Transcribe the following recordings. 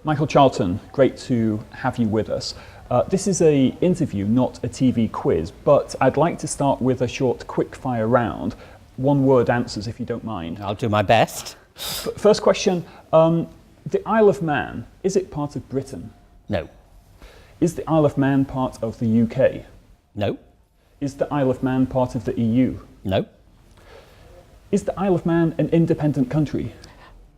Michael Charlton, great to have you with us. This is an interview, not a TV quiz, but I'd like to start with a short quick-fire round. One-word answers, if you don't mind. I'll do my best. First question, the Isle of Man, is it part of Britain? No. Is the Isle of Man part of the UK? No. Is the Isle of Man part of the EU? No. Is the Isle of Man an independent country?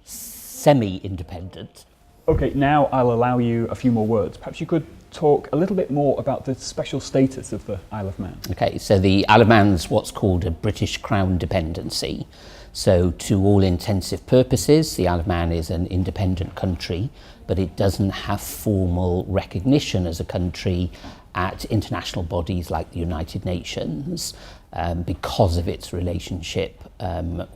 Semi-independent. Okay, now I'll allow you a few more words. Perhaps you could talk a little bit more about the special status of the Isle of Man. Okay, so the Isle of Man's what's called a British Crown dependency. So to all intensive purposes, the Isle of Man is an independent country, but it doesn't have formal recognition as a country at international bodies like the United Nations because of its relationship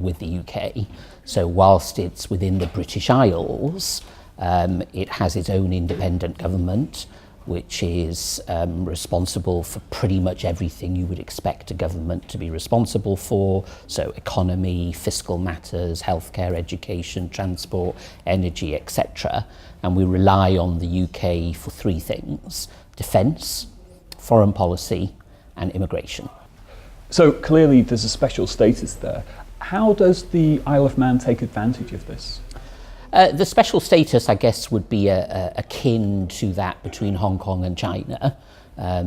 with the UK. So whilst it's within the British Isles, it has its own independent government, which is responsible for pretty much everything you would expect a government to be responsible for. So economy, fiscal matters, healthcare, education, transport, energy, etc. And we rely on the UK for three things: defence, foreign policy, and immigration. So clearly there's a special status there. How does the Isle of Man take advantage of this? The special status, I guess, would be akin to that between Hong Kong and China.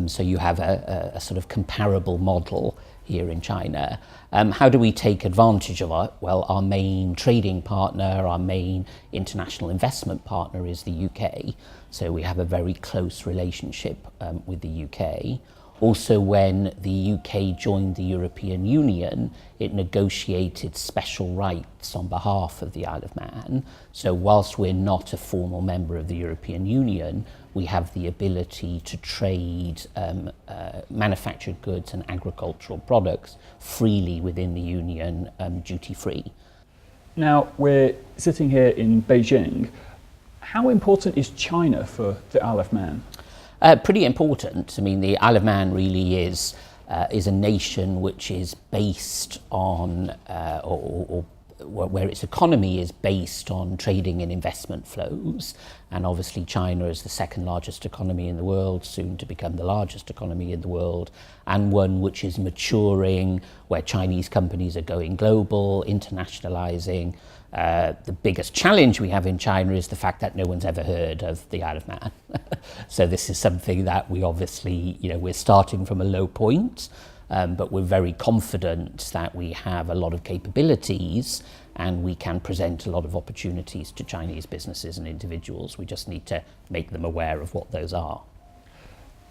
So you have a sort of comparable model here in China. How do we take advantage of it? Well, our main trading partner, our main international investment partner is the UK. So we have a very close relationship with the UK. Also, when the UK joined the European Union, it negotiated special rights on behalf of the Isle of Man. So whilst we're not a formal member of the European Union, we have the ability to trade manufactured goods and agricultural products freely within the Union, duty-free. Now, we're sitting here in Beijing. How important is China for the Isle of Man? Pretty important. I mean, the Isle of Man really is a nation which is based on, or where its economy is based on trading and investment flows. And obviously China is the second largest economy in the world, soon to become the largest economy in the world, and one which is maturing, where Chinese companies are going global, internationalizing. The biggest challenge we have in China is the fact that no one's ever heard of the Isle of Man. So this is something that we obviously, we're starting from a low point, but we're very confident that we have a lot of capabilities and we can present a lot of opportunities to Chinese businesses and individuals. We just need to make them aware of what those are.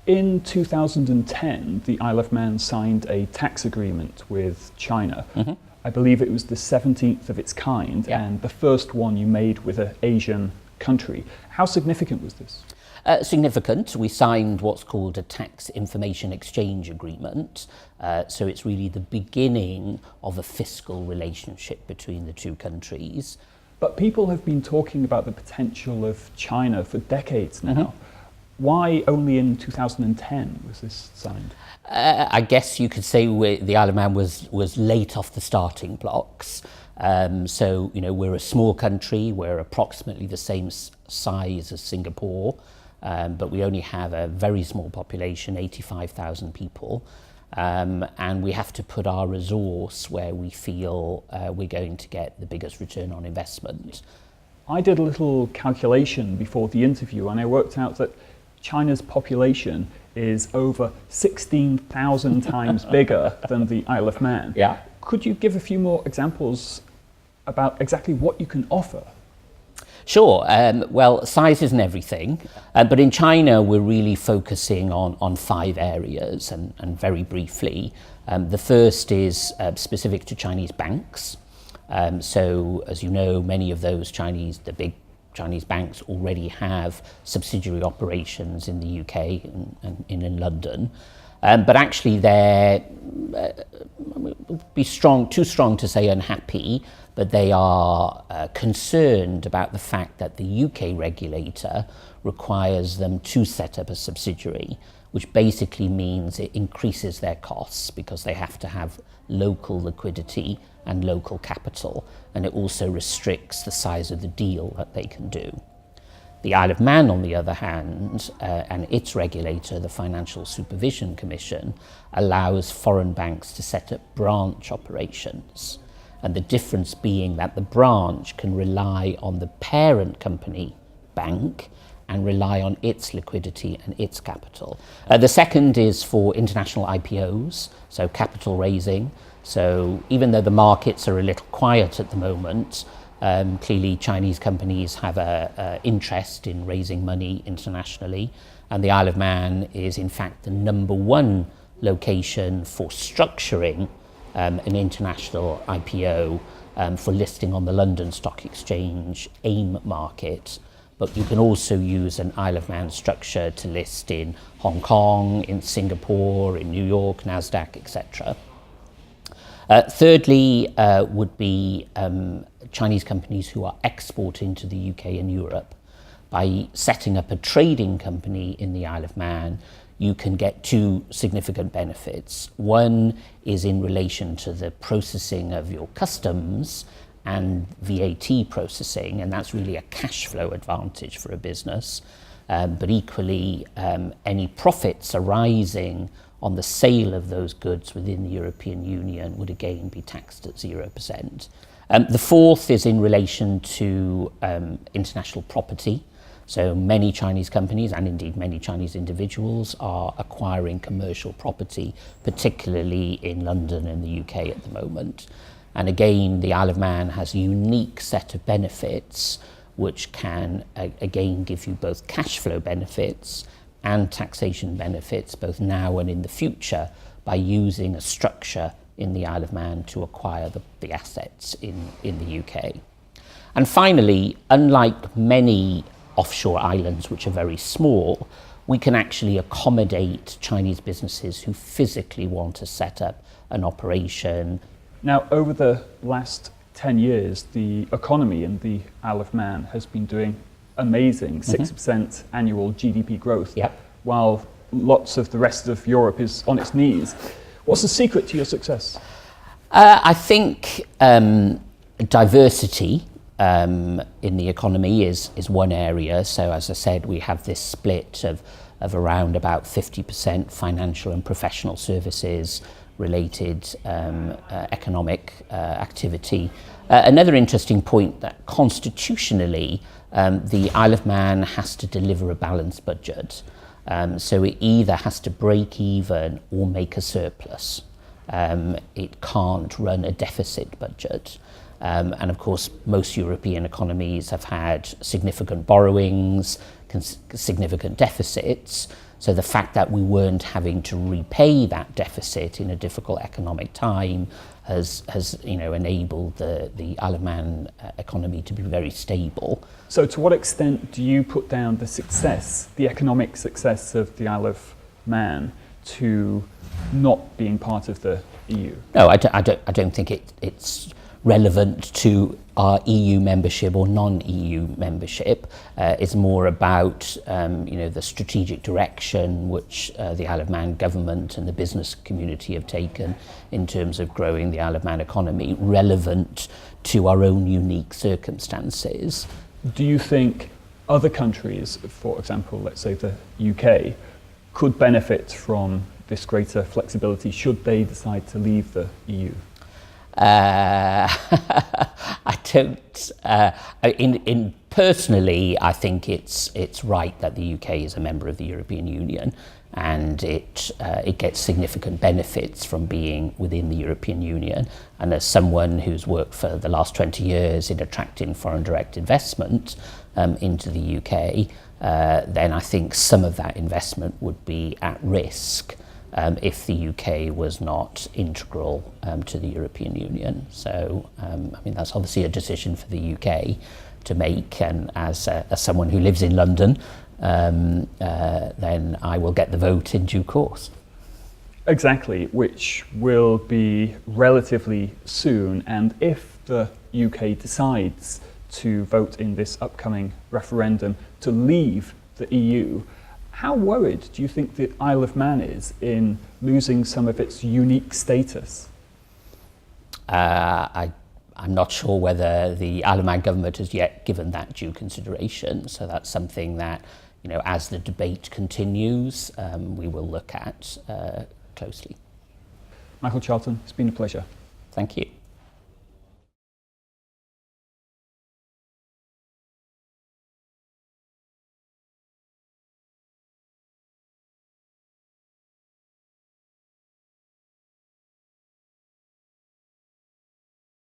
In 2010, the Isle of Man signed a tax agreement with China. Mm-hmm. I believe it was the 17th of its kind, yeah, and the first one you made with an Asian country. How significant was this? Significant. We signed what's called a tax information exchange agreement. So it's really the beginning of a fiscal relationship between the two countries. But people have been talking about the potential of China for decades now. Mm-hmm. Why only in 2010 was this signed? I guess you could say the Isle of Man was late off the starting blocks. So, we're a small country, we're approximately the same size as Singapore, but we only have a very small population, 85,000 people, and we have to put our resource where we feel we're going to get the biggest return on investment. I did a little calculation before the interview and I worked out that China's population is over 16,000 times bigger than the Isle of Man. Yeah. Could you give a few more examples about exactly what you can offer? Sure. Well, size isn't everything, but in China we're really focusing on 5 areas, and very briefly. The first is specific to Chinese banks. So, as you know, many of those the big Chinese banks already have subsidiary operations in the UK and in London. But actually they're too strong to say unhappy, but they are concerned about the fact that the UK regulator requires them to set up a subsidiary, which basically means it increases their costs because they have to have local liquidity and local capital, and it also restricts the size of the deal that they can do. The Isle of Man, on the other hand, and its regulator, the Financial Supervision Commission, allows foreign banks to set up branch operations. And the difference being that the branch can rely on the parent company bank and rely on its liquidity and its capital. The second is for international IPOs, so capital raising. So even though the markets are a little quiet at the moment, clearly Chinese companies have an interest in raising money internationally, and the Isle of Man is in fact the number one location for structuring an international IPO for listing on the London Stock Exchange AIM market. But you can also use an Isle of Man structure to list in Hong Kong, in Singapore, in New York, NASDAQ, etc. Thirdly would be Chinese companies who are exporting to the UK and Europe. By setting up a trading company in the Isle of Man, you can get two significant benefits. One is in relation to the processing of your customs and VAT processing, and that's really a cash flow advantage for a business. But equally, any profits arising on the sale of those goods within the European Union would again be taxed at 0%. The fourth is in relation to international property. So many Chinese companies, and indeed many Chinese individuals, are acquiring commercial property, particularly in London and the UK at the moment. And again, the Isle of Man has a unique set of benefits which can again give you both cash flow benefits and taxation benefits both now and in the future by using a structure in the Isle of Man to acquire the assets in the UK. And finally, unlike many offshore islands which are very small, we can actually accommodate Chinese businesses who physically want to set up an operation. Now, over the last 10 years, the economy in the Isle of Man has been doing amazing, 6% annual GDP growth, while lots of the rest of Europe is on its knees. What's the secret to your success? I think diversity in the economy is one area. So as I said, we have this split of around about 50% financial and professional services related economic activity. Another interesting point that constitutionally the Isle of Man has to deliver a balanced budget. So it either has to break even or make a surplus. It can't run a deficit budget. And of course, most European economies have had significant borrowings, significant deficits. So the fact that we weren't having to repay that deficit in a difficult economic time has enabled the Isle of Man economy to be very stable. So to what extent do you put down the economic success of the Isle of Man to not being part of the EU? No, I don't think it's relevant to our EU membership or non-EU membership. It's more about the strategic direction which the Isle of Man government and the business community have taken in terms of growing the Isle of Man economy, relevant to our own unique circumstances. Do you think other countries, for example, let's say the UK, could benefit from this greater flexibility should they decide to leave the EU? I don't. Personally, I think it's right that the UK is a member of the European Union, and it gets significant benefits from being within the European Union. And as someone who's worked for the last 20 years in attracting foreign direct investment into the UK, then I think some of that investment would be at risk if the UK was not integral to the European Union. So, that's obviously a decision for the UK to make, and as someone who lives in London, then I will get the vote in due course. Exactly, which will be relatively soon, and if the UK decides to vote in this upcoming referendum to leave the EU, how worried do you think the Isle of Man is in losing some of its unique status? I I'm not sure whether the Isle of Man government has yet given that due consideration. So that's something that, you know, as the debate continues, we will look at closely. Michael Charlton, it's been a pleasure. Thank you.